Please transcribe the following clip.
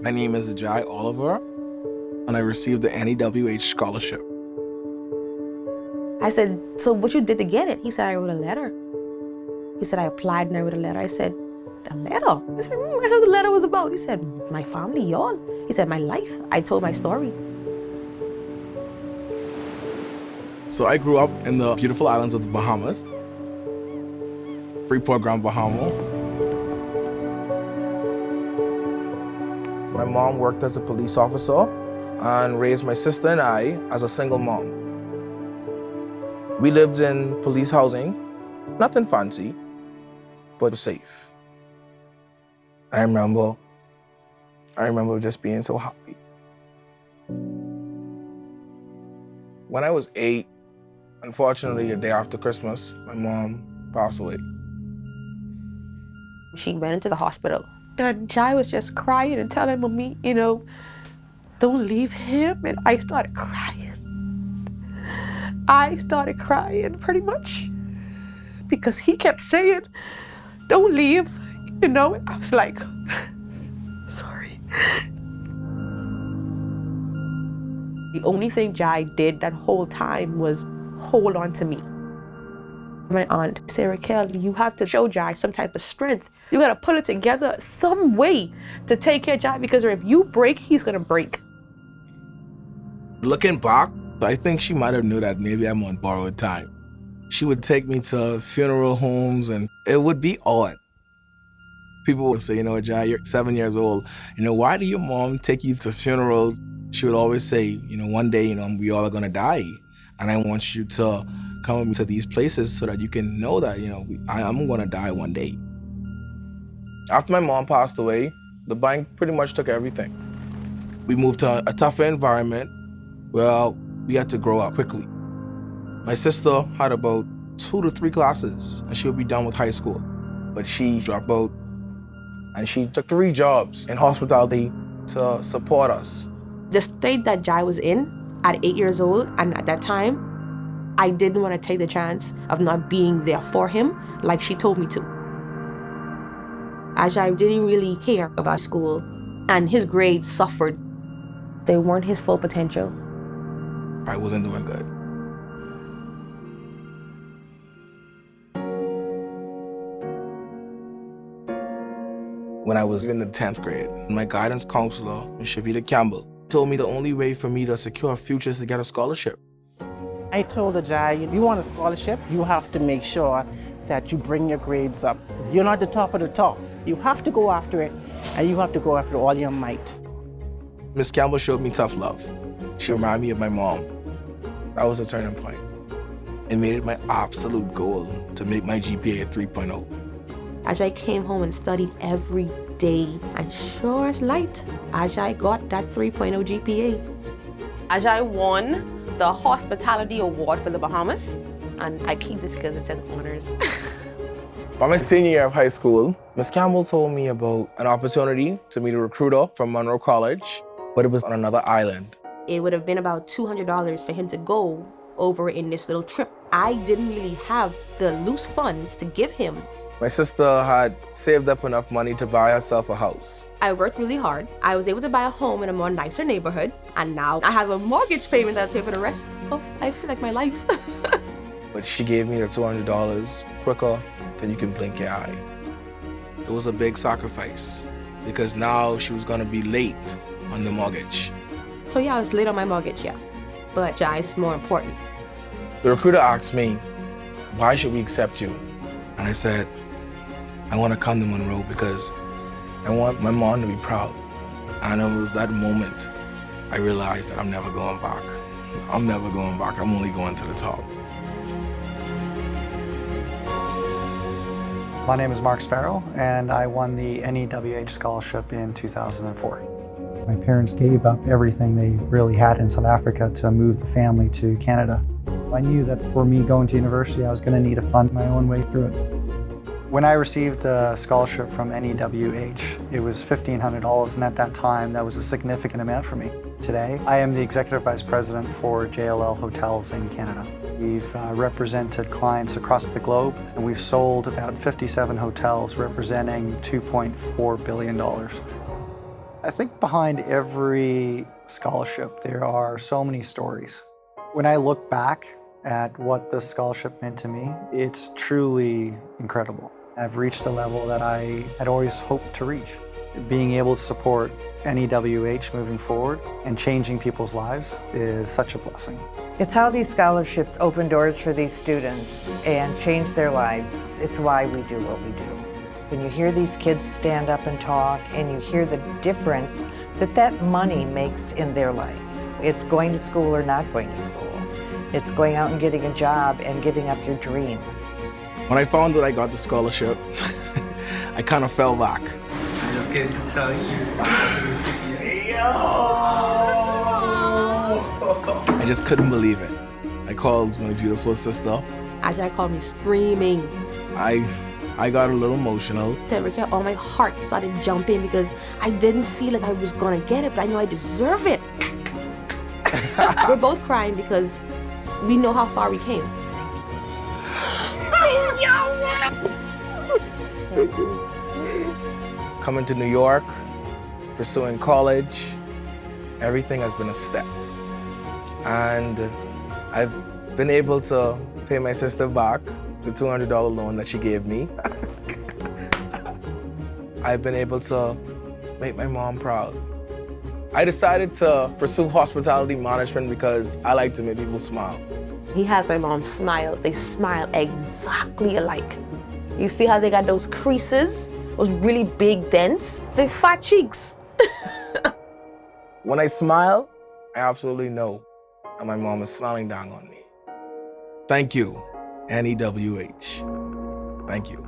My name is Ajay Oliver, and I received the NEWH scholarship. I said, so what you did to get it? He said, I wrote a letter. He said, I applied and I wrote a letter. I said, a letter? I said, that's what the letter was about. He said, my family, y'all. He said, my life. I told my story. So I grew up in the beautiful islands of the Bahamas, Freeport, Grand Bahama. My mom worked as a police officer and raised my sister and I as a single mom. We lived in police housing, nothing fancy, but safe. I remember just being so happy. When I was 8, unfortunately, a day after Christmas, my mom passed away. She went into the hospital. And Jai was just crying and telling Mommy, don't leave him. And I started crying. I started crying pretty much because he kept saying, don't leave. I was like, sorry. The only thing Jai did that whole time was hold on to me. My aunt said, Raquel, you have to show Jai some type of strength. You gotta pull it together some way to take care of Jai, because if you break, he's gonna break. Looking back, I think she might have knew that maybe I'm on borrowed time. She would take me to funeral homes and it would be odd. People would say, Jai, you're 7 years old. Why do your mom take you to funerals? She would always say, one day, we all are gonna die. And I want you to come with me to these places so that you can know that, I'm gonna die one day. After my mom passed away, the bank pretty much took everything. We moved to a tougher environment. Well, we had to grow up quickly. My sister had about 2 to 3 classes and she would be done with high school. But she dropped out and she took 3 jobs in hospitality to support us. The state that Jai was in at 8 years old, and at that time, I didn't want to take the chance of not being there for him like she told me to. Ajay didn't really care about school, and his grades suffered. They weren't his full potential. I wasn't doing good. When I was in the 10th grade, my guidance counselor, Shavita Campbell, told me the only way for me to secure a future is to get a scholarship. I told Ajay, if you want a scholarship, you have to make sure that you bring your grades up. You're not the top of the top. You have to go after it, and you have to go after all your might. Miss Campbell showed me tough love. She reminded me of my mom. That was a turning point. It made it my absolute goal to make my GPA a 3.0. Ajay came home and studied every day, and sure as light, Ajay got that 3.0 GPA. Ajay won the Hospitality Award for the Bahamas, and I keep this because it says honors. By my senior year of high school, Miss Campbell told me about an opportunity to meet a recruiter from Monroe College, but it was on another island. It would have been about $200 for him to go over in this little trip. I didn't really have the loose funds to give him. My sister had saved up enough money to buy herself a house. I worked really hard. I was able to buy a home in a more nicer neighborhood, and now I have a mortgage payment that I pay for the rest of, I feel like, my life. But she gave me the $200 quicker than you can blink your eye. It was a big sacrifice because now she was gonna be late on the mortgage. So yeah, I was late on my mortgage, yeah. But Jai is more important. The recruiter asked me, why should we accept you? And I said, I want to come to Monroe because I want my mom to be proud. And it was that moment I realized that I'm never going back. I'm never going back. I'm only going to the top. My name is Mark Sparrow, and I won the NEWH scholarship in 2004. My parents gave up everything they really had in South Africa to move the family to Canada. I knew that for me going to university, I was going to need to fund my own way through it. When I received a scholarship from NEWH, it was $1,500, and at that time, that was a significant amount for me. Today, I am the Executive Vice President for JLL Hotels in Canada. We've represented clients across the globe, and we've sold about 57 hotels representing $2.4 billion. I think behind every scholarship, there are so many stories. When I look back at what this scholarship meant to me, it's truly incredible. I've reached a level that I had always hoped to reach. Being able to support NEWH moving forward and changing people's lives is such a blessing. It's how these scholarships open doors for these students and change their lives. It's why we do what we do. When you hear these kids stand up and talk and you hear the difference that money makes in their life. It's going to school or not going to school. It's going out and getting a job and giving up your dream. When I found that I got the scholarship, I kind of fell back. I just came to tell you. I just couldn't believe it. I called my beautiful sister. Ajay called me screaming. I got a little emotional. Raquel, all my heart started jumping because I didn't feel like I was gonna get it, but I know I deserve it. We're both crying because we know how far we came. Coming to New York, pursuing college, everything has been a step. And I've been able to pay my sister back the $200 loan that she gave me. I've been able to make my mom proud. I decided to pursue hospitality management because I like to make people smile. He has my mom's smile. They smile exactly alike. You see how they got those creases, those really big dents? They're fat cheeks. When I smile, I absolutely know that my mom is smiling down on me. Thank you, NEWH. Thank you.